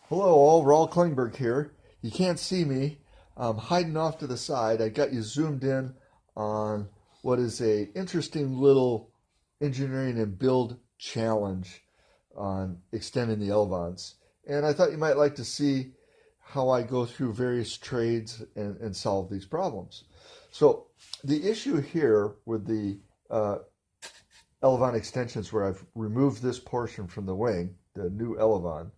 Hello all, Raul Klingberg here. You can't see me. I'm hiding off to the side. I got you zoomed in on what is a interesting little engineering and build challenge on extending the Elevons. And I thought you might like to see how I go through various trades and solve these problems. So the issue here with the Elevon extensions where I've removed this portion from the wing, the new Elevon,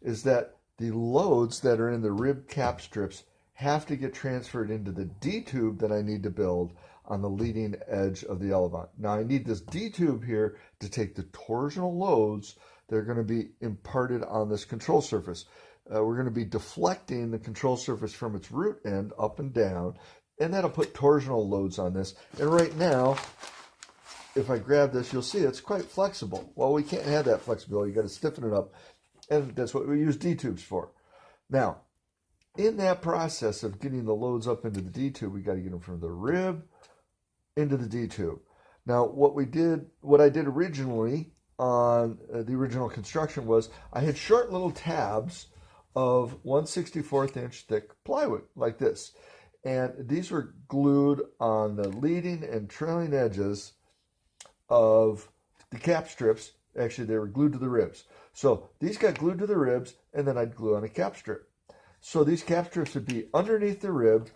is that the loads that are in the rib cap strips have to get transferred into the D-tube that I need to build on the leading edge of the Elevon. Now I need this D-tube here to take the torsional loads that are going to be imparted on this control surface. We're going to be deflecting the control surface from its root end up and down, and that'll put torsional loads on this. And right now, if I grab this, you'll see it's quite flexible. Well, we can't have that flexibility. You got to stiffen it up. And that's what we use D-tubes for. Now, in that process of getting the loads up into the D-tube, we got to get them from the rib into the D-tube. Now, what I did originally on the original construction was I had short little tabs of 1/64 inch thick plywood like this. And these were glued on the leading and trailing edges of the cap strips. Actually, they were glued to the ribs. So these got glued to the ribs, and then I'd glue on a cap strip. So these cap strips would be underneath the rib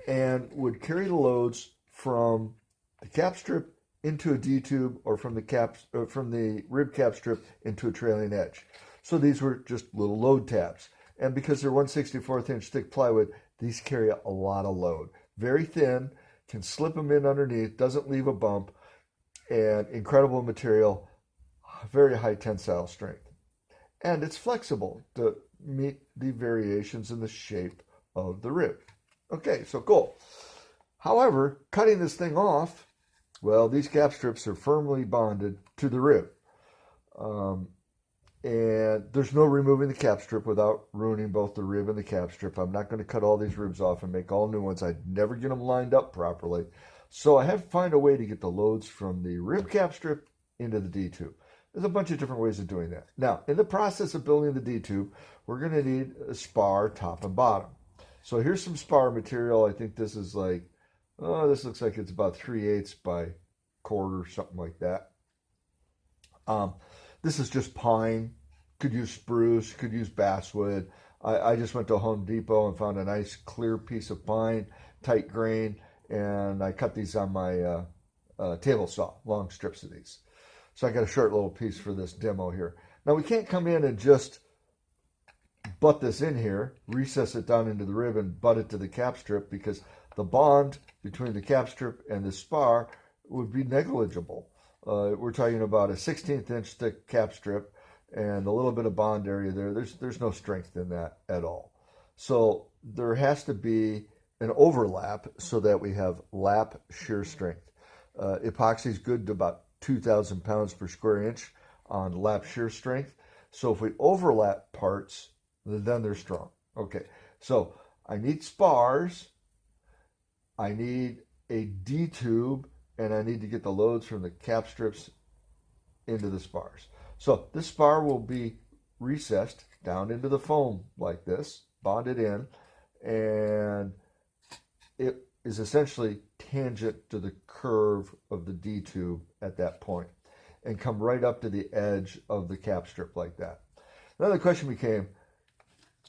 and would carry the loads from the cap strip into a D-tube or from the rib cap strip into a trailing edge. So these were just little load tabs. And because they're 1/64 inch thick plywood, these carry a lot of load. Very thin, can slip them in underneath, doesn't leave a bump, and incredible material, very high tensile strength. And it's flexible to meet the variations in the shape of the rib. Okay, so cool. However, cutting this thing off, well, these cap strips are firmly bonded to the rib. And there's no removing the cap strip without ruining both the rib and the cap strip. I'm not going to cut all these ribs off and make all new ones. I'd never get them lined up properly. So I have to find a way to get the loads from the rib cap strip into the D-tube. There's a bunch of different ways of doing that. Now, in the process of building the D-tube, we're going to need a spar top and bottom. So here's some spar material. I think this is like, this looks like it's about 3/8 by quarter, something like that. This is just pine. Could use spruce, could use basswood. I just went to Home Depot and found a nice clear piece of pine, tight grain, and I cut these on my table saw, long strips of these. So I got a short little piece for this demo here. Now we can't come in and just butt this in here, recess it down into the rib and butt it to the cap strip because the bond between the cap strip and the spar would be negligible. We're talking about a 1/16 inch thick cap strip and a little bit of bond area there. There's no strength in that at all. So there has to be an overlap so that we have lap shear strength. Epoxy is good to about 2,000 pounds per square inch on lap shear strength. So if we overlap parts, then they're strong. Okay, so I need spars, I need a D-tube, and I need to get the loads from the cap strips into the spars. So this spar will be recessed down into the foam like this, bonded in, and it is essentially tangent to the curve of the D-tube at that point and come right up to the edge of the cap strip like that. Now the question became,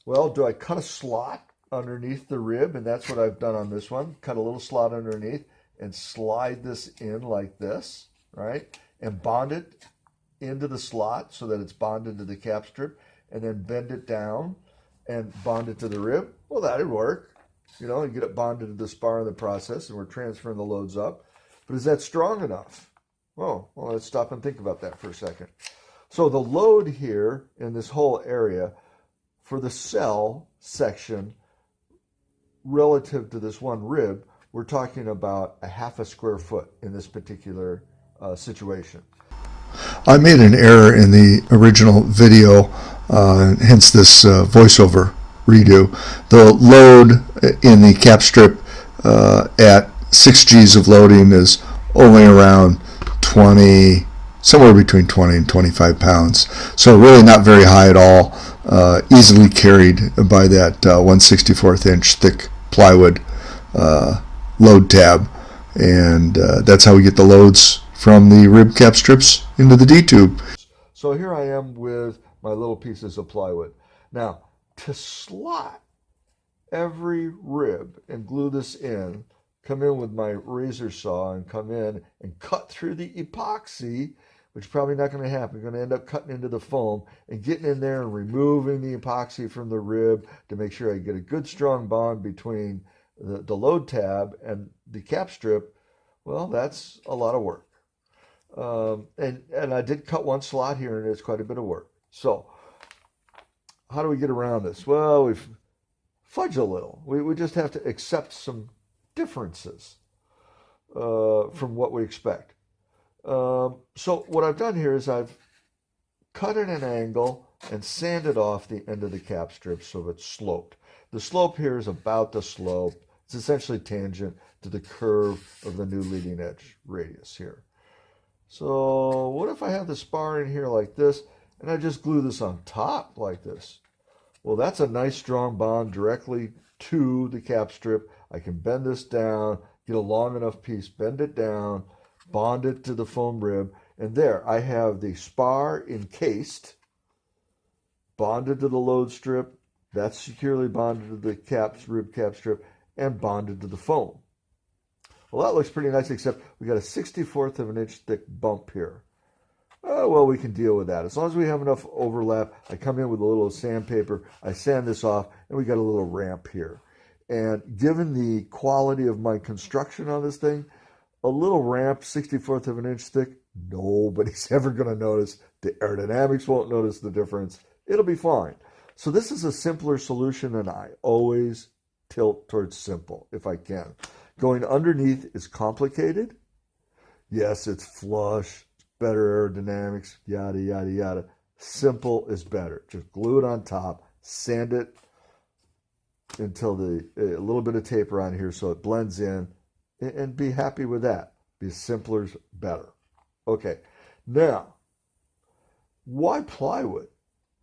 well, do I cut a slot underneath the rib? And that's what I've done on this one. Cut a little slot underneath and slide this in like this, right? And bond it into the slot so that it's bonded to the cap strip, and then bend it down and bond it to the rib. Well, that'd work. You know, you get it bonded to the spar in the process, and we're transferring the loads up. But is that strong enough? Well, let's stop and think about that for a second. So the load here in this whole area for the cell section relative to this one rib, we're talking about a 1/2 square foot in this particular situation. I made an error in the original video, hence this voiceover redo. The load in the cap strip at 6 G's of loading is only around 20 somewhere between 20 and 25 pounds. So really not very high at all, easily carried by that 1/64 inch thick plywood load tab. And that's how we get the loads from the rib cap strips into the D-tube. So here I am with my little pieces of plywood. Now, to slot every rib and glue this in, come in with my razor saw and come in and cut through the epoxy, which is probably not going to happen. You're going to end up cutting into the foam and getting in there and removing the epoxy from the rib to make sure I get a good strong bond between the load tab and the cap strip. Well, that's a lot of work. And I did cut one slot here, and it's quite a bit of work. So how do we get around this? Well, we've fudged a little. We just have to accept some differences from what we expect. So what I've done here is I've cut at an angle and sanded off the end of the cap strip so it's sloped. The slope here is about the slope. It's essentially tangent to the curve of the new leading edge radius here. So what if I have the spar in here like this and I just glue this on top like this? Well, that's a nice strong bond directly to the cap strip. I can bend this down, get a long enough piece, bend it down, bond it to the foam rib, and there I have the spar encased, bonded to the load strip, that's securely bonded to the rib cap strip, and bonded to the foam. Well, that looks pretty nice, except we got a 1/64 of an inch thick bump here. Oh, well, we can deal with that. As long as we have enough overlap, I come in with a little sandpaper, I sand this off, and we got a little ramp here. And given the quality of my construction on this thing, a little ramp, 1/64 of an inch thick, nobody's ever going to notice. The aerodynamics won't notice the difference. It'll be fine. So this is a simpler solution, and I always tilt towards simple if I can. Going underneath is complicated. Yes, it's flush, it's better aerodynamics, yada, yada, yada. Simple is better. Just glue it on top, sand it until a little bit of taper on here so it blends in, and be happy with that. Be simpler's better. Okay, now, why plywood?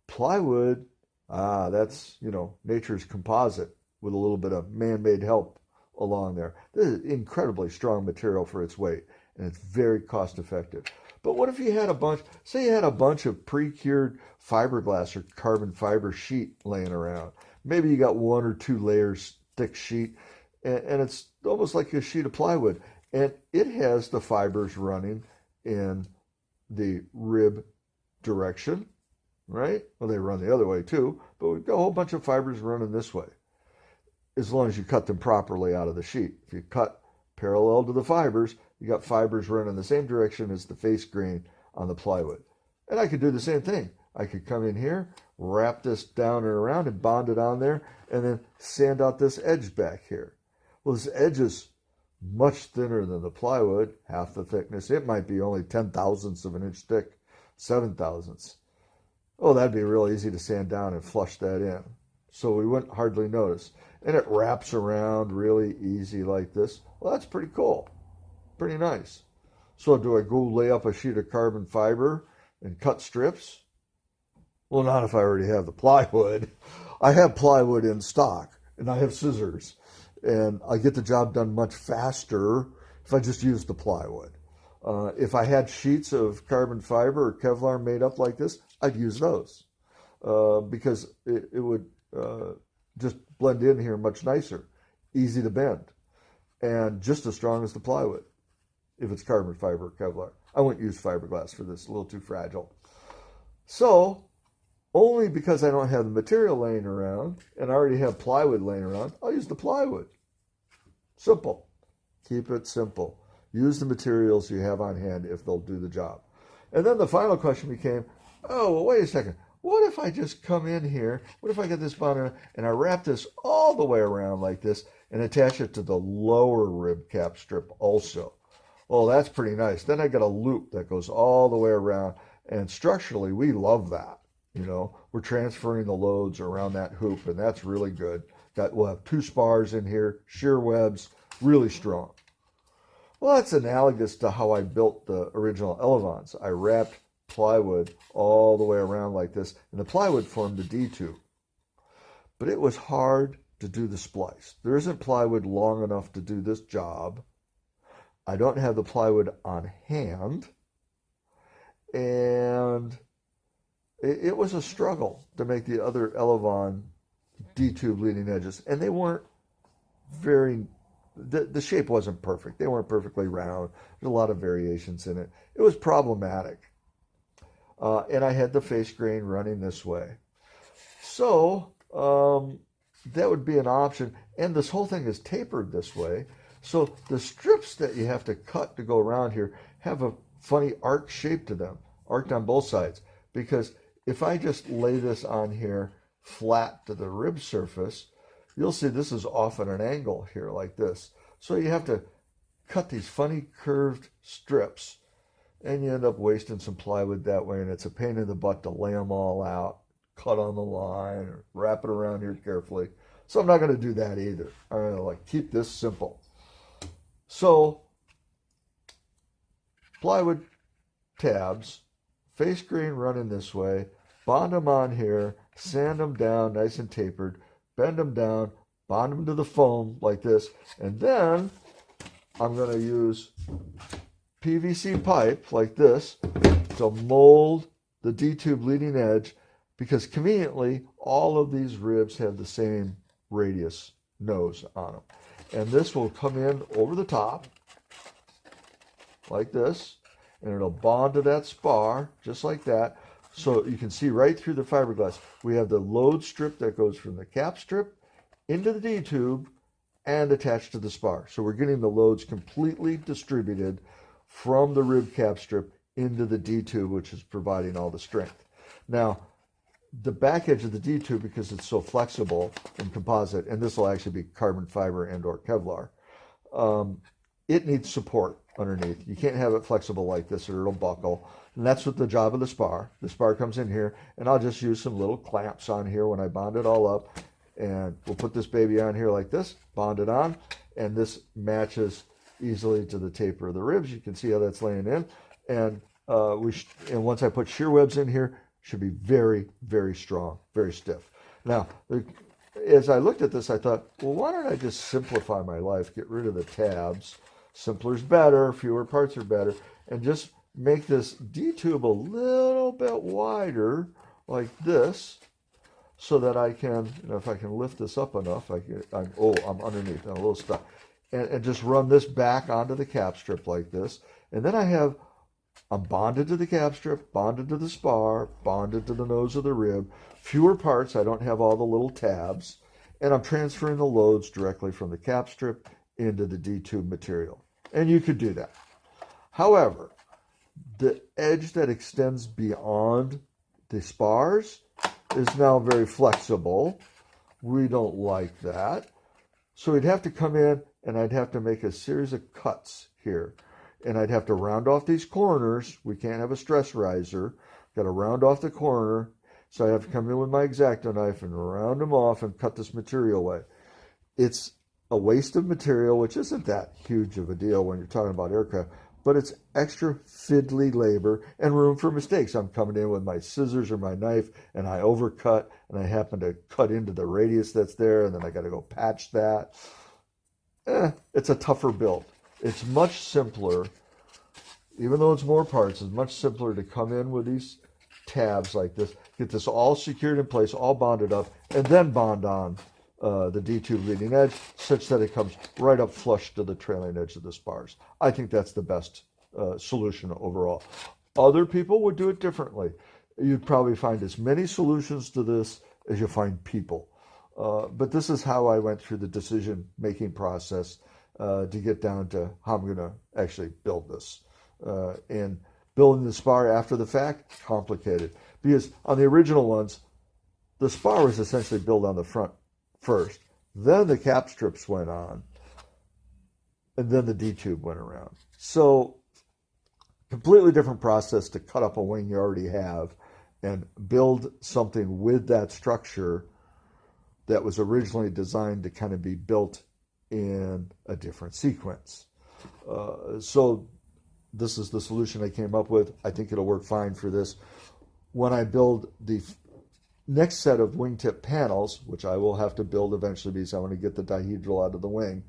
Plywood, that's, nature's composite with a little bit of man-made help along there. This is incredibly strong material for its weight, and it's very cost effective. But what if you had say you had a bunch of pre-cured fiberglass or carbon fiber sheet laying around? Maybe you got 1 or 2 layers thick sheet, and it's almost like a sheet of plywood, and it has the fibers running in the rib direction, right? Well, they run the other way too, but we've got a whole bunch of fibers running this way, as long as you cut them properly out of the sheet. If you cut parallel to the fibers, you got fibers running the same direction as the face grain on the plywood. And I could do the same thing. I could come in here, wrap this down and around and bond it on there, and then sand out this edge back here. Well, this edge is much thinner than the plywood, half the thickness. It might be only 10/1000ths of an inch thick, 7/1000ths. Oh, that'd be real easy to sand down and flush that in. So we wouldn't hardly notice. And it wraps around really easy like this. Well, that's pretty cool. Pretty nice. So do I go lay up a sheet of carbon fiber and cut strips? Well, not if I already have the plywood. I have plywood in stock, and I have scissors. And I get the job done much faster if I just use the plywood. If I had sheets of carbon fiber or Kevlar made up like this, I'd use those because it would just blend in here much nicer, easy to bend, and just as strong as the plywood if it's carbon fiber or Kevlar. I wouldn't use fiberglass for this, a little too fragile. So only because I don't have the material laying around and I already have plywood laying around, I'll use the plywood. Simple. Keep it simple. Use the materials you have on hand if they'll do the job. And then the final question became, oh, well, wait a second. What if I just come in here? What if I get this bond and I wrap this all the way around like this and attach it to the lower rib cap strip also? Well, that's pretty nice. Then I got a loop that goes all the way around. And structurally, we love that. We're transferring the loads around that hoop, and that's really good. We'll have 2 spars in here, shear webs, really strong. Well, that's analogous to how I built the original Elevons. I wrapped plywood all the way around like this, and the plywood formed the D-tube. But it was hard to do the splice. There isn't plywood long enough to do this job. I don't have the plywood on hand, and it was a struggle to make the other Elevon D-tube leading edges, and they weren't very, the shape wasn't perfect. They weren't perfectly round. There's a lot of variations in it. It was problematic. And I had the face grain running this way. So that would be an option. And this whole thing is tapered this way. So the strips that you have to cut to go around here have a funny arc shape to them, arced on both sides. Because if I just lay this on here flat to the rib surface, you'll see this is off at an angle here like this. So you have to cut these funny curved strips, and you end up wasting some plywood that way, and it's a pain in the butt to lay them all out, cut on the line, or wrap it around here carefully. So I'm not going to do that either. I'm going to like keep this simple. So plywood tabs, face grain running this way, bond them on here, sand them down nice and tapered, bend them down, bond them to the foam like this, and then I'm going to use PVC pipe like this to mold the D-tube leading edge, because conveniently all of these ribs have the same radius nose on them. And this will come in over the top like this, and it'll bond to that spar just like that. So you can see right through the fiberglass. We have the load strip that goes from the cap strip into the D-tube and attached to the spar. So we're getting the loads completely distributed from the rib cap strip into the D-tube, which is providing all the strength. Now, the back edge of the D-tube, because it's so flexible and composite, and this will actually be carbon fiber and or Kevlar, it needs support underneath. You can't have it flexible like this or it'll buckle. And that's what the job of the spar. The spar comes in here, and I'll just use some little clamps on here when I bond it all up. And we'll put this baby on here like this, bond it on, and this matches easily to the taper of the ribs. You can see how that's laying in. And once I put shear webs in here, it should be very, very strong, very stiff. Now, as I looked at this, I thought, well, why don't I just simplify my life, get rid of the tabs. Simpler is better, fewer parts are better, and just make this D-tube a little bit wider like this, so that I can, if I can lift this up enough, I'm underneath, I'm a little stuck. And just run this back onto the cap strip like this. And then I'm bonded to the cap strip, bonded to the spar, bonded to the nose of the rib. Fewer parts, I don't have all the little tabs. And I'm transferring the loads directly from the cap strip into the D-tube material. And you could do that. However, the edge that extends beyond the spars is now very flexible. We don't like that. So we'd have to come in and I'd have to make a series of cuts here. And I'd have to round off these corners. We can't have a stress riser. Got to round off the corner. So I have to come in with my X-Acto knife and round them off and cut this material away. It's a waste of material, which isn't that huge of a deal when you're talking about aircraft, but it's extra fiddly labor and room for mistakes. I'm coming in with my scissors or my knife and I overcut and I happen to cut into the radius that's there, and then I got to go patch that. It's a tougher build. It's much simpler, even though it's more parts, it's much simpler to come in with these tabs like this, get this all secured in place, all bonded up, and then bond on the D-tube leading edge such that it comes right up flush to the trailing edge of the spars. I think that's the best solution overall. Other people would do it differently. You'd probably find as many solutions to this as you find people. But this is how I went through the decision-making process to get down to how I'm going to actually build this. And building the spar after the fact, complicated. Because on the original ones, the spar was essentially built on the front first. Then the cap strips went on. And then the D-tube went around. So completely different process to cut up a wing you already have and build something with that structure that was originally designed to kind of be built in a different sequence. So this is the solution I came up with. I think it'll work fine for this. When I build the next set of wingtip panels, which I will have to build eventually because I want to get the dihedral out of the wing,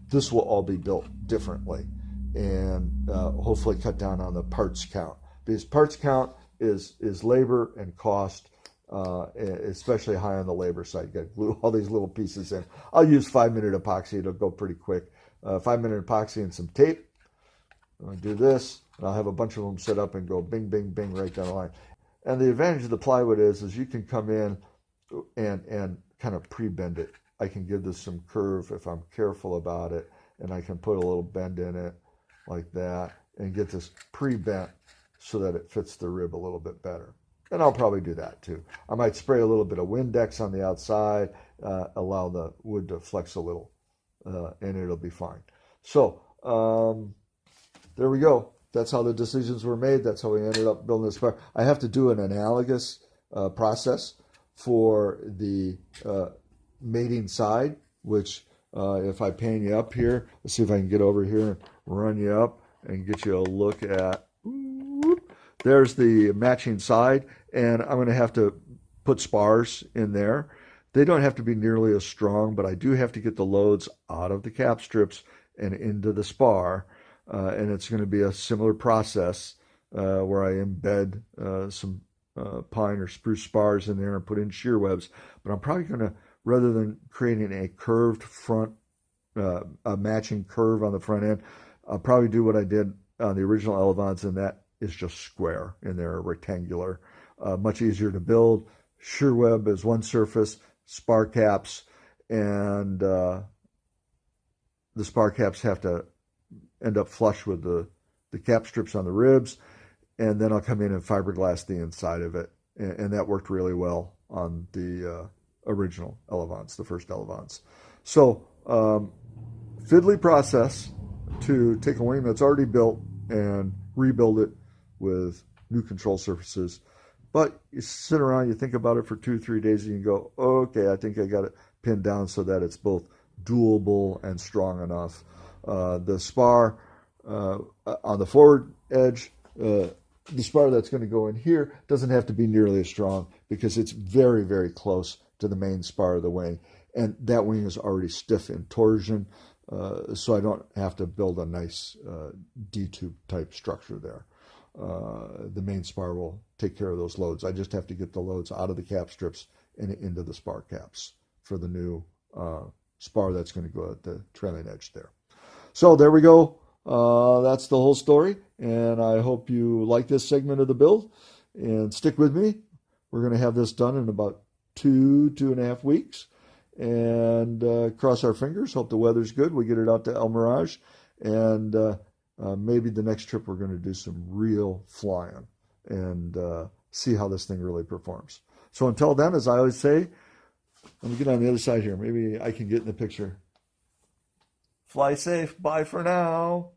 this will all be built differently and hopefully cut down on the parts count. Because parts count is labor and cost, especially high on the labor side. You got to glue all these little pieces in. I'll use 5-minute epoxy. It'll go pretty quick. 5-minute epoxy and some tape. I'm going to do this, and I'll have a bunch of them set up and go bing, bing, bing right down the line. And the advantage of the plywood is you can come in and kind of pre-bend it. I can give this some curve if I'm careful about it, and I can put a little bend in it like that and get this pre-bent so that it fits the rib a little bit better. And I'll probably do that too. I might spray a little bit of Windex on the outside, allow the wood to flex a little, and it'll be fine. So there we go. That's how the decisions were made. That's how we ended up building this Spar. I have to do an analogous process for the mating side, which if I pan you up here, let's see if I can get over here and run you up and get you a look at, there's the matching side, and I'm going to have to put spars in there. They don't have to be nearly as strong, but I do have to get the loads out of the cap strips and into the spar, and it's going to be a similar process where I embed some pine or spruce spars in there and put in shear webs, but I'm probably going to, rather than creating a curved front, a matching curve on the front end, I'll probably do what I did on the original Elevons, and that is just square in there, rectangular, much easier to build. Shear web is one surface, spar caps, and the spar caps have to end up flush with the cap strips on the ribs, and then I'll come in and fiberglass the inside of it, and that worked really well on the original Elevons, the first Elevons. So fiddly process to take a wing that's already built and rebuild it with new control surfaces. But you sit around, you think about it for 2-3 days, and you go, okay, I think I got it pinned down so that it's both doable and strong enough. The spar on the forward edge, the spar that's going to go in here doesn't have to be nearly as strong because it's very, very close to the main spar of the wing. And that wing is already stiff in torsion, so I don't have to build a nice D-tube type structure there. The main spar will take care of those loads. I just have to get the loads out of the cap strips and into the spar caps for the new spar that's going to go at the trailing edge there. So there we go. That's the whole story, and I hope you like this segment of the build, and stick with me. We're going to have this done in about 2.5 weeks, and cross our fingers, hope the weather's good, we get it out to El Mirage, and maybe the next trip we're going to do some real flying and see how this thing really performs. So until then, as I always say, let me get on the other side here. Maybe I can get in the picture. Fly safe. Bye for now.